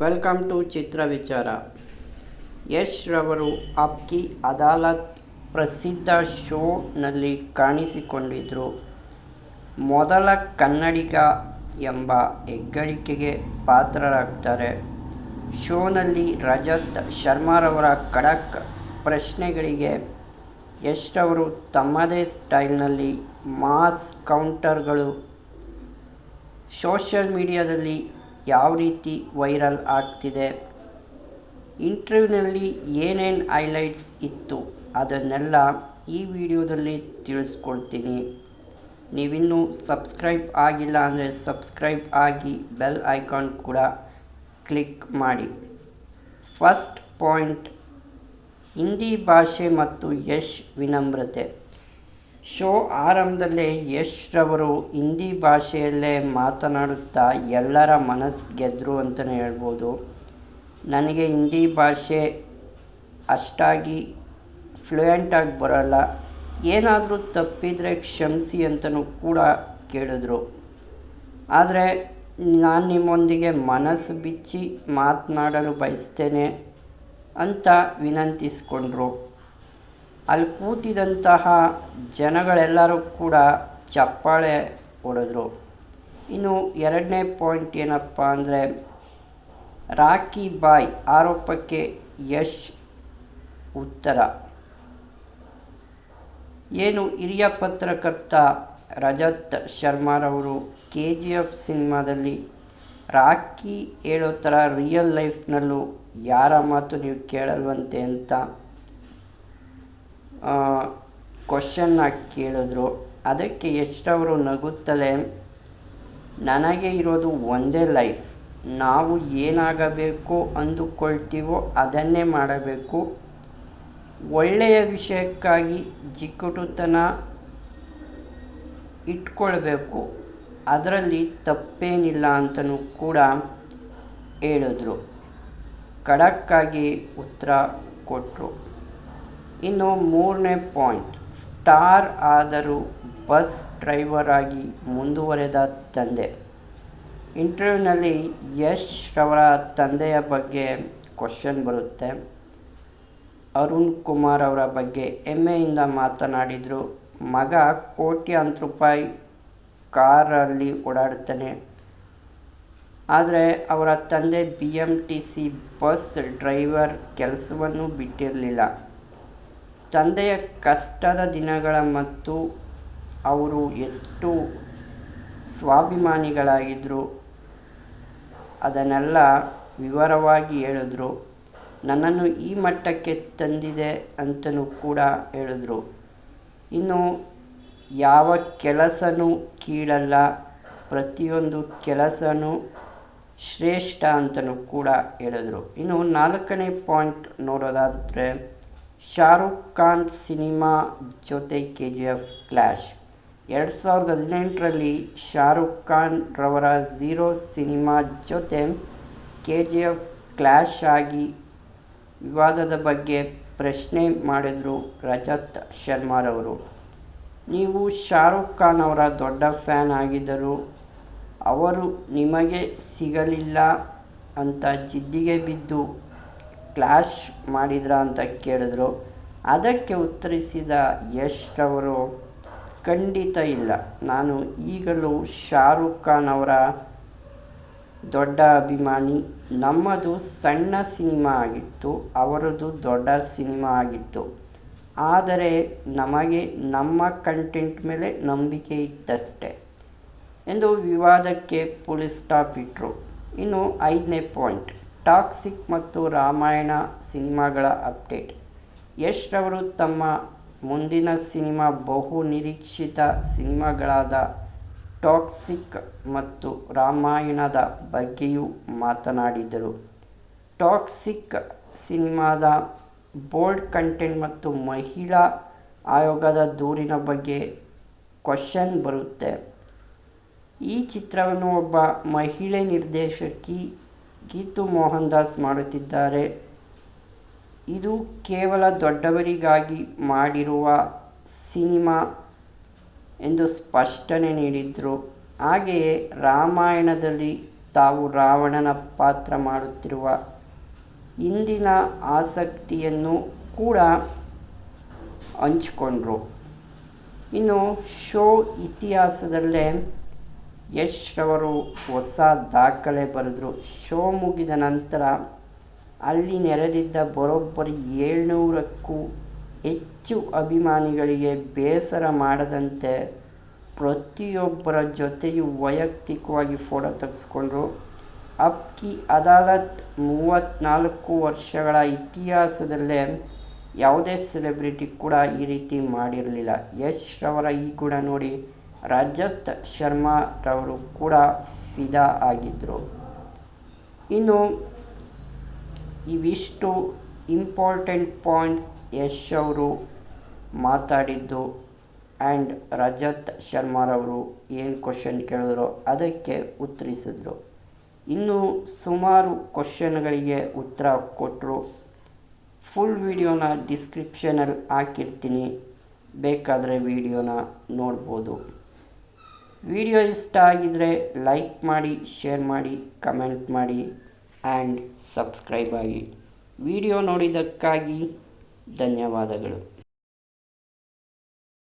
Welcome to ಚಿತ್ರ ವಿಚಾರ. ಯಶ್ ರವರು ಅಪ್ಕಿ ಅದಾಲತ್ ಪ್ರಸಿದ್ಧ ಶೋನಲ್ಲಿ ಕಾಣಿಸಿಕೊಂಡಿದ್ರು. ಮೊದಲ ಕನ್ನಡಿಗ ಎಂಬ ಹೆಗ್ಗಳಿಕೆಗೆ ಪಾತ್ರರಾಗ್ತಾರೆ. ಶೋನಲ್ಲಿ ರಜತ್ ಶರ್ಮಾರವರ ಖಡಕ್ ಪ್ರಶ್ನೆಗಳಿಗೆ ಯಶ್ ರವರು ತಮ್ಮದೇ ಸ್ಟೈಲ್ನಲ್ಲಿ ಮಾಸ್ ಕೌಂಟರ್ಗಳು ಸೋಷಿಯಲ್ ಮೀಡಿಯಾದಲ್ಲಿ ಯಾವ ರೀತಿ ವೈರಲ್ ಆಗ್ತಿದೆ, ಇಂಟರ್ವ್ಯೂನಲ್ಲಿ ಏನೇನು ಹೈಲೈಟ್ಸ್ ಇತ್ತು ಅದನ್ನೆಲ್ಲ ಈ ವಿಡಿಯೋದಲ್ಲಿ ತಿಳಿಸ್ಕೊಡ್ತೀನಿ. ನೀವಿನ್ನೂ ಸಬ್ಸ್ಕ್ರೈಬ್ ಆಗಿಲ್ಲ ಅಂದರೆ ಸಬ್ಸ್ಕ್ರೈಬ್ ಆಗಿ ಬೆಲ್ ಐಕಾನ್ ಕೂಡ ಕ್ಲಿಕ್ ಮಾಡಿ. ಫಸ್ಟ್ ಪಾಯಿಂಟ್, ಹಿಂದಿ ಭಾಷೆ ಮತ್ತು ಯಶ್ ವಿನಮ್ರತೆ. ಶೋ ಆರಂಭದಲ್ಲೇ ಯಶ್ ರವರು ಹಿಂದಿ ಭಾಷೆಯಲ್ಲೇ ಮಾತನಾಡುತ್ತಾ ಎಲ್ಲರ ಮನಸ್ಸು ಗೆದ್ದರು ಅಂತಲೇ ಹೇಳ್ಬೋದು. ನನಗೆ ಹಿಂದಿ ಭಾಷೆ ಅಷ್ಟಾಗಿ ಫ್ಲೂಯೆಂಟಾಗಿ ಬರೋಲ್ಲ, ಏನಾದರೂ ತಪ್ಪಿದರೆ ಕ್ಷಮಿಸಿ ಅಂತಲೂ ಕೂಡ ಕೇಳಿದ್ರು. ಆದರೆ ನಾನು ನಿಮ್ಮೊಂದಿಗೆ ಮನಸ್ಸು ಬಿಚ್ಚಿ ಮಾತನಾಡಲು ಬಯಸ್ತೇನೆ ಅಂತ ವಿನಂತಿಸಿಕೊಂಡ್ರು. ಅಲ್ಲಿ ಕೂತಿದ್ದಂತಹ ಜನಗಳೆಲ್ಲರೂ ಕೂಡ ಚಪ್ಪಾಳೆ ಹೊಡೆದ್ರು. ಇನ್ನು ಎರಡನೇ ಪಾಯಿಂಟ್ ಏನಪ್ಪ ಅಂದರೆ, ರಾಕಿ ಬಾಯ್ ಆರೋಪಕ್ಕೆ ಯಶ್ ಉತ್ತರ. ಏನು ಹಿರಿಯ ಪತ್ರಕರ್ತ ರಜತ್ ಶರ್ಮಾರವರು KGF ಸಿನಿಮಾದಲ್ಲಿ ರಾಕಿ ಹೇಳೋ ಥರ ರಿಯಲ್ ಲೈಫ್ನಲ್ಲೂ ಯಾರ ಮಾತು ನೀವು ಕೇಳಲ್ವಂತೆ ಅಂತ ಕ್ವಶನ್ನ ಕೇಳಿದ್ರು. ಅದಕ್ಕೆ ಯಶ್ ರವರು ನಗುತ್ತಲೇ, ನನಗೆ ಇರೋದು ಒಂದೇ ಲೈಫ್, ನಾವು ಏನಾಗಬೇಕು ಅಂದುಕೊಳ್ತೀವೋ ಅದನ್ನೇ ಮಾಡಬೇಕು, ಒಳ್ಳೆಯ ವಿಷಯಕ್ಕಾಗಿ ಜಿಗುಟುತನ ಇಟ್ಕೊಳ್ಬೇಕು, ಅದರಲ್ಲಿ ತಪ್ಪೇನಿಲ್ಲ ಅಂತಲೂ ಕೂಡ ಹೇಳಿದ್ರು. ಖಡಕ್ಕಾಗಿ ಉತ್ತರ ಕೊಟ್ಟರು. ಇನ್ನು ಮೂರನೇ ಪಾಯಿಂಟ್, ಸ್ಟಾರ್ ಆದರೂ ಬಸ್ ಡ್ರೈವರ್ ಆಗಿ ಮುಂದುವರೆದ ತಂದೆ. ಇಂಟರ್ವ್ಯೂನಲ್ಲಿ ಯಶ್ ರವರ ತಂದೆಯ ಬಗ್ಗೆ ಕ್ವಶನ್ ಬರುತ್ತೆ. ಅರುಣ್ ಕುಮಾರ್ ಅವರ ಬಗ್ಗೆ ಹೆಮ್ಮೆಯಿಂದ ಮಾತನಾಡಿದರು. ಮಗ ಕೋಟ್ಯಾಂತರ ರೂಪಾಯಿ ಕಾರಲ್ಲಿ ಓಡಾಡ್ತಾನೆ, ಆದರೆ ಅವರ ತಂದೆ BMTC ಬಸ್ ಡ್ರೈವರ್ ಕೆಲಸವನ್ನು ಬಿಟ್ಟಿರಲಿಲ್ಲ. ತಂದೆಯ ಕಷ್ಟದ ದಿನಗಳ ಮತ್ತು ಅವರು ಎಷ್ಟು ಸ್ವಾಭಿಮಾನಿಗಳಾಗಿದ್ದರು ಅದನ್ನೆಲ್ಲ ವಿವರವಾಗಿ ಹೇಳಿದ್ರು. ನನ್ನನ್ನು ಈ ಮಟ್ಟಕ್ಕೆ ತಂದಿದೆ ಅಂತಲೂ ಕೂಡ ಹೇಳಿದ್ರು. ಇನ್ನು ಯಾವ ಕೆಲಸನೂ ಕೀಳಲ್ಲ, ಪ್ರತಿಯೊಂದು ಕೆಲಸನೂ ಶ್ರೇಷ್ಠ ಅಂತಲೂ ಕೂಡ ಹೇಳಿದ್ರು. ಇನ್ನು ನಾಲ್ಕನೇ ಪಾಯಿಂಟ್ ನೋಡೋದಾದರೆ, ಶಾರುಖ್ ಖಾನ್ ಸಿನಿಮಾ ಜೊತೆ KGF ಕ್ಲ್ಯಾಶ್. 2018ರಲ್ಲಿ ಶಾರುಖ್ ಖಾನ್ ರವರ ಝೀರೋ ಸಿನಿಮಾ ಜೊತೆ KGF ಕ್ಲ್ಯಾಶ್ ಆಗಿ ವಿವಾದದ ಬಗ್ಗೆ ಪ್ರಶ್ನೆ ಮಾಡಿದರು ರಜತ್ ಶರ್ಮಾರವರು. ನೀವು ಶಾರುಖ್ ಖಾನ್ ಅವರ ದೊಡ್ಡ ಫ್ಯಾನ್ ಆಗಿದ್ದರು, ಅವರು ನಿಮಗೆ ಸಿಗಲಿಲ್ಲ ಅಂತ ಜಿದ್ದಿಗೆ ಬಿದ್ದು ಕ್ಲ್ಯಾಶ್ ಮಾಡಿದ್ರ ಅಂತ ಕೇಳಿದ್ರು. ಅದಕ್ಕೆ ಉತ್ತರಿಸಿದ ಯಶ್ ರವರು, ಖಂಡಿತ ಇಲ್ಲ, ನಾನು ಈಗಲೂ ಶಾರುಖ್ ಖಾನ್ ಅವರ ದೊಡ್ಡ ಅಭಿಮಾನಿ. ನಮ್ಮದು ಸಣ್ಣ ಸಿನಿಮಾ ಆಗಿತ್ತು, ಅವರದು ದೊಡ್ಡ ಸಿನಿಮಾ ಆಗಿತ್ತು, ಆದರೆ ನಮಗೆ ನಮ್ಮ ಕಂಟೆಂಟ್ ಮೇಲೆ ನಂಬಿಕೆ ಇತ್ತಷ್ಟೆ ಎಂದು ವಿವಾದಕ್ಕೆ ಫುಲ್ ಸ್ಟಾಪ್ ಇಟ್ಟರು. ಇನ್ನು ಐದನೇ ಪಾಯಿಂಟ್, ಟಾಕ್ಸಿಕ್ ಮತ್ತು ರಾಮಾಯಣ ಸಿನಿಮಾಗಳ ಅಪ್ಡೇಟ್. ಯಶ್ ರವರು ತಮ್ಮ ಮುಂದಿನ ಸಿನಿಮಾ ಬಹು ನಿರೀಕ್ಷಿತ ಸಿನಿಮಾಗಳಾದ ಟಾಕ್ಸಿಕ್ ಮತ್ತು ರಾಮಾಯಣದ ಬಗ್ಗೆಯೂ ಮಾತನಾಡಿದರು. ಟಾಕ್ಸಿಕ್ ಸಿನಿಮಾದ ಬೋಲ್ಡ್ ಕಂಟೆಂಟ್ ಮತ್ತು ಮಹಿಳಾ ಆಯೋಗದ ದೂರಿನ ಬಗ್ಗೆ ಕ್ವಶನ್ ಬರುತ್ತೆ. ಈ ಚಿತ್ರವನ್ನು ಒಬ್ಬ ಮಹಿಳೆ ನಿರ್ದೇಶಕಿ ಗೀತು ಮೋಹನ್ ದಾಸ್ ಮಾಡುತ್ತಿದ್ದಾರೆ. ಇದು ಕೇವಲ ದೊಡ್ಡವರಿಗಾಗಿ ಮಾಡಿರುವ ಸಿನಿಮಾ ಎಂದು ಸ್ಪಷ್ಟನೆ ನೀಡಿದರು. ಹಾಗೆಯೇ ರಾಮಾಯಣದಲ್ಲಿ ತಾವು ರಾವಣನ ಪಾತ್ರ ಮಾಡುತ್ತಿರುವ ಇಂದಿನ ಆಸಕ್ತಿಯನ್ನು ಕೂಡ ಹಂಚಿಕೊಂಡ್ರು. ಇನ್ನು ಶೋ ಇತಿಹಾಸದಲ್ಲೇ ಯಶ್ ರವರು ಹೊಸ ದಾಖಲೆ ಬರೆದರು. ಶೋ ಮುಗಿದ ನಂತರ ಅಲ್ಲಿ ನೆರೆದಿದ್ದ ಬರೋಬ್ಬರಿ 700ಕ್ಕೂ ಹೆಚ್ಚು ಅಭಿಮಾನಿಗಳಿಗೆ ಬೇಸರ ಮಾಡದಂತೆ ಪ್ರತಿಯೊಬ್ಬರ ಜೊತೆಯೂ ವೈಯಕ್ತಿಕವಾಗಿ ಫೋಟೋ ತೆಗೆಸ್ಕೊಂಡ್ರು. ಅಬ್ ಕಿ ಅದಾಲತ್ 34 ವರ್ಷಗಳ ಇತಿಹಾಸದಲ್ಲೇ ಯಾವುದೇ ಸೆಲೆಬ್ರಿಟಿ ಕೂಡ ಈ ರೀತಿ ಮಾಡಿರಲಿಲ್ಲ. ಯಶ್ ರವರ ಈ ಗುಣ ನೋಡಿ ರಜತ್ ಶರ್ಮಾ ರವರು ಕೂಡ ಫಿದಾ ಆಗಿದ್ದರು. ಇನ್ನು ಇವಿಷ್ಟು ಇಂಪಾರ್ಟೆಂಟ್ ಪಾಯಿಂಟ್ಸ್ ಯಶ್ ಅವರು ಮಾತಾಡಿದ್ದು. ಆ್ಯಂಡ್ ರಜತ್ ಶರ್ಮಾರವರು ಏನು ಕ್ವಶನ್ ಕೇಳಿದ್ರು ಅದಕ್ಕೆ ಉತ್ತರಿಸಿದ್ರು. ಇನ್ನೂ ಸುಮಾರು ಕ್ವಶನ್ಗಳಿಗೆ ಉತ್ತರ ಕೊಟ್ಟರು. ಫುಲ್ ವಿಡಿಯೋನ ಡಿಸ್ಕ್ರಿಪ್ಷನಲ್ಲಿ ಹಾಕಿರ್ತೀನಿ, ಬೇಕಾದರೆ ವಿಡಿಯೋನ ನೋಡ್ಬೋದು. ವಿಡಿಯೋ ಇಷ್ಟ ಆಗಿದರೆ ಲೈಕ್ ಮಾಡಿ, ಶೇರ್ ಮಾಡಿ, ಕಮೆಂಟ್ ಮಾಡಿ ಆ್ಯಂಡ್ ಸಬ್ಸ್ಕ್ರೈಬ್ ಆಗಿ. ವಿಡಿಯೋ ನೋಡಿದ್ದಕ್ಕಾಗಿ ಧನ್ಯವಾದಗಳು.